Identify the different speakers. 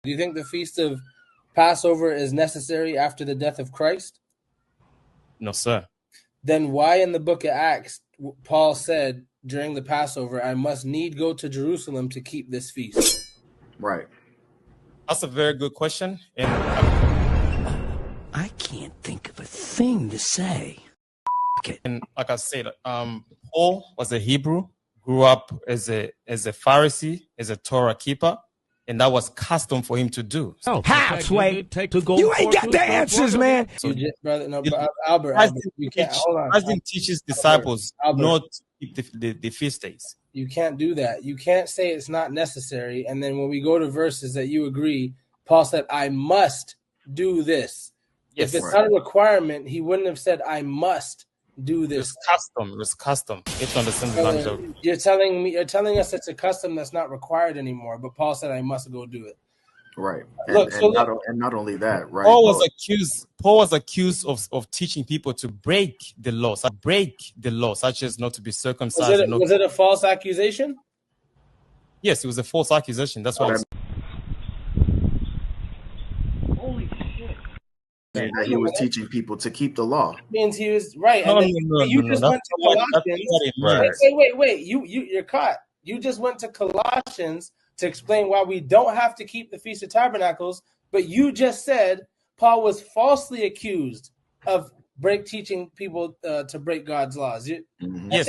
Speaker 1: Do you think the feast of Passover is necessary after the death of Christ?
Speaker 2: No, sir.
Speaker 1: Then why in the book of Acts, Paul said during the Passover, I must need go to Jerusalem to keep this feast?
Speaker 3: Right.
Speaker 2: That's a very good question. And
Speaker 4: I can't think of a thing to say.
Speaker 2: And like I said, Paul was a Hebrew, grew up as a Pharisee, as a Torah keeper, and that was custom for him to do.
Speaker 4: Oh, halfway to go. You ain't got the answers, man.
Speaker 1: So you just, brother, no, Albert, you can't. Hold on.
Speaker 2: Christ didn't teach his disciples not to keep the feast days.
Speaker 1: You can't do that. You can't say it's not necessary, and then when we go to verses that you agree, Paul said, "I must do this."
Speaker 2: Yes.
Speaker 1: If it's not a requirement, he wouldn't have said, "I must do this."
Speaker 2: It's custom. It's custom. You have to understand the language of it.
Speaker 1: You're telling us it's a custom that's not required anymore, but Paul said, "I must go do it."
Speaker 3: Right.
Speaker 1: Look,
Speaker 3: And not only that, right?
Speaker 2: Paul was accused of teaching people to break the law, such as not to be circumcised.
Speaker 1: Was it a false accusation?
Speaker 2: Yes, it was a false accusation. That's what I'm saying.
Speaker 4: Holy shit.
Speaker 3: That he was teaching people to keep the law.
Speaker 1: Means he was right.
Speaker 2: No,
Speaker 1: You just went to Colossians. Wait. You're caught. You just went to Colossians to explain why we don't have to keep the Feast of Tabernacles, but you just said Paul was falsely accused of teaching people to break God's laws.
Speaker 2: Yes.